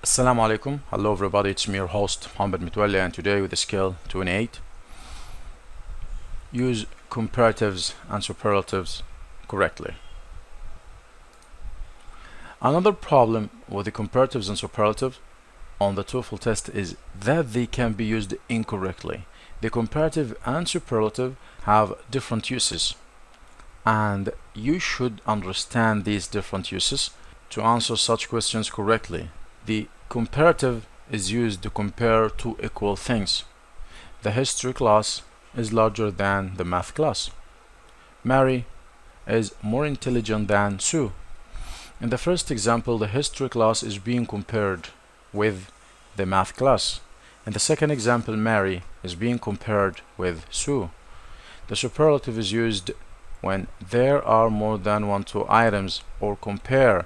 Assalamu alaikum. Hello everybody, it's me your host Mohammed Mitwalli, and today with the skill 28, use comparatives and superlatives correctly. Another problem with the comparatives and superlatives on the TOEFL test is that they can be used incorrectly. The comparative and superlative have different uses, and you should understand these different uses to answer such questions correctly. The comparative is used to compare two equal things. The history class is larger than the math class. Mary is more intelligent than Sue. In the first example, the history class is being compared with the math class. In the second example, Mary is being compared with Sue. The superlative is used when there are more than two items or compare,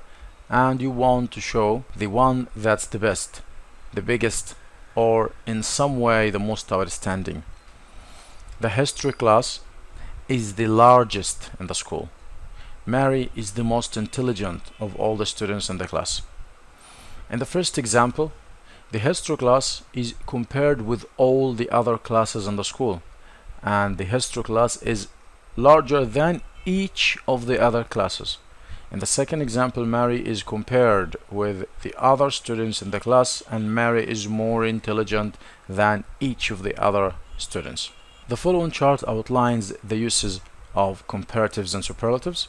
and you want to show the one that's the best, the biggest, or in some way the most outstanding. The history class is the largest in the school. Mary is the most intelligent of all the students in the class. In the first example, the history class is compared with all the other classes in the school, and the history class is larger than each of the other classes. In the second example, Mary is compared with the other students in the class, and Mary is more intelligent than each of the other students. The following chart outlines the uses of comparatives and superlatives.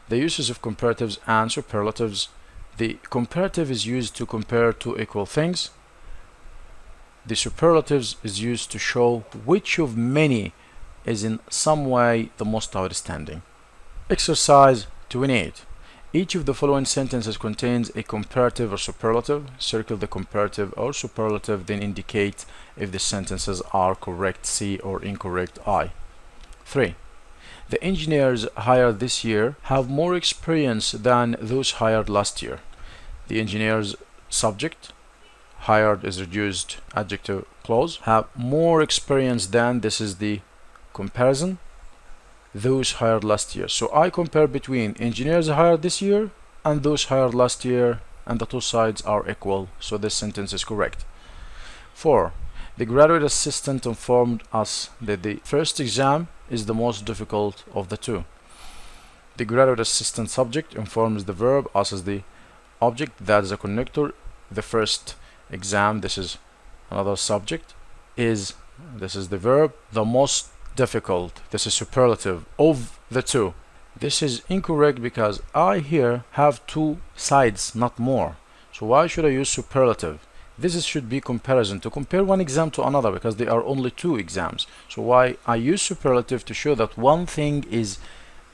The uses of comparatives and superlatives. The comparative is used to compare two equal things. The superlatives is used to show which of many is in some way the most outstanding. Exercise 28. Each of the following sentences contains a comparative or superlative. Circle the comparative or superlative, then indicate if the sentences are correct C or incorrect I. 3. The engineers hired this year have more experience than those hired last year. The engineers subject, hired is reduced adjective clause, have more experience than, this is the comparison, those hired last year. So I compare between engineers hired this year and those hired last year, and the two sides are equal, so this sentence is correct. 4. The graduate assistant informed us that the first exam is the most difficult of the two. The graduate assistant subject informs the verb, us is the object, that is a connector. The first exam, this is another subject, is, this is the verb, the most difficult, this is superlative, of the two. This is incorrect because I here have two sides, not more. So why should I use superlative? This should be comparison, to compare one exam to another, because there are only two exams. So why I use superlative to show that one thing is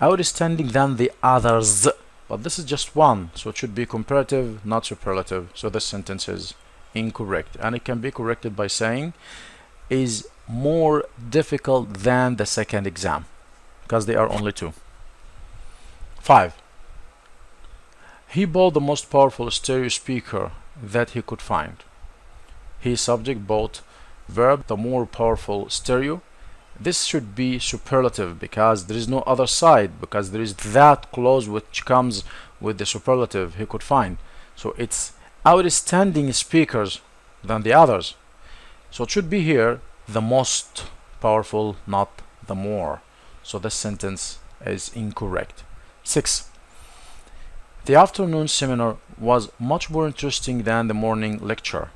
outstanding than the others, but this is just one, so it should be comparative, not superlative. So this sentence is incorrect, and it can be corrected by saying is more difficult than the second exam, because they are only two. 5. He bought the most powerful stereo speaker that he could find. He subject, bought, verb, the more powerful stereo. This should be superlative because there is no other side, because there is that clause which comes with the superlative he could find. So it's outstanding speakers than the others. So it should be here the most powerful, not the more. So this sentence is incorrect. 6. The afternoon seminar was much more interesting than the morning lecture.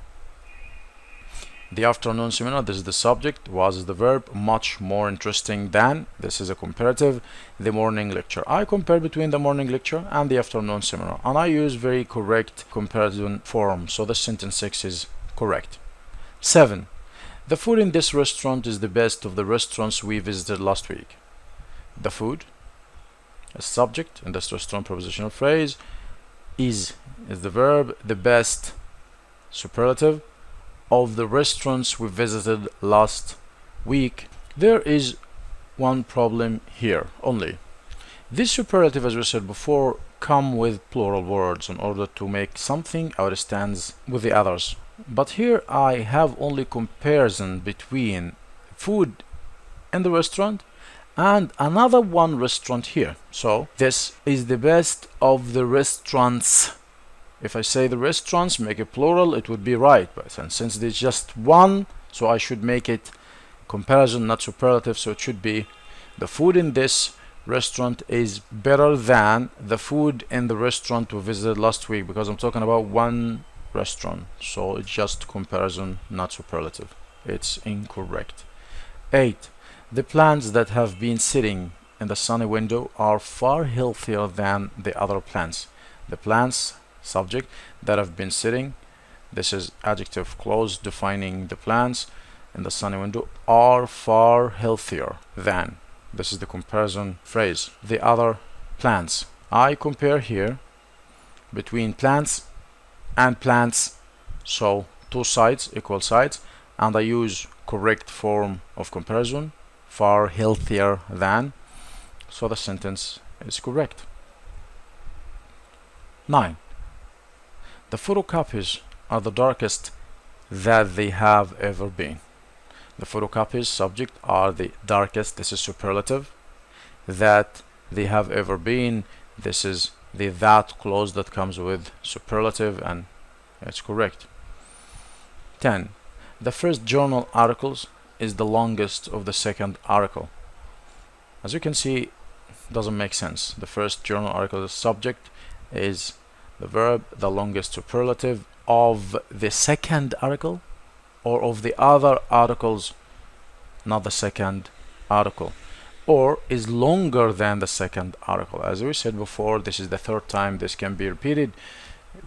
The afternoon seminar, this is the subject, was is the verb, much more interesting than, this is a comparative, the morning lecture. I compare between the morning lecture and the afternoon seminar, and I use very correct comparison form, so the sentence 6 is correct. 7. The food in this restaurant is the best of the restaurants we visited last week. The food, a subject in this restaurant prepositional phrase, is the verb, the best, superlative, of the restaurants we visited last week. There is one problem here only. This superlative, as we said before, come with plural words in order to make something outstands with the others. But here I have only comparison between food in the restaurant and another one restaurant here. So this is the best of the restaurants If I say the restaurants, make it plural, it would be right, but and since there's just one, so I should make it comparison, not superlative, so it should be the food in this restaurant is better than the food in the restaurant we visited last week, because I'm talking about one restaurant, so it's just comparison, not superlative. It's incorrect. 8. The plants that have been sitting in the sunny window are far healthier than the other plants. The plants, subject, that have been sitting, this is adjective clause defining the plants in the sunny window, are far healthier than, this is the comparison phrase, the other plants. I compare here between plants and plants, so two sides, equal sides, and I use correct form of comparison, far healthier than, so the sentence is correct. 9. The photocopies are the darkest that they have ever been. The photocopies, subject, are the darkest, this is superlative, that they have ever been, this is the that clause that comes with superlative, and it's correct. 10. The first journal articles is the longest of the second article. As you can see, it doesn't make sense. The first journal article, the subject, is the verb, the longest superlative of the second article, or of the other articles, not the second article, or is longer than the second article. As we said before, this is the third time this can be repeated.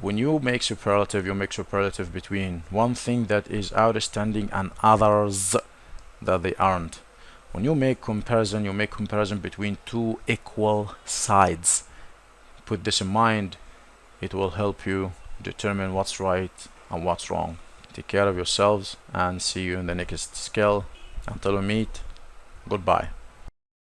When you make superlative, you make superlative between one thing that is outstanding and others that they aren't. When you make comparison, you make comparison between two equal sides. Put this in mind. It will help you determine what's right and what's wrong. Take care of yourselves and see you in the next skill. Until we meet, goodbye.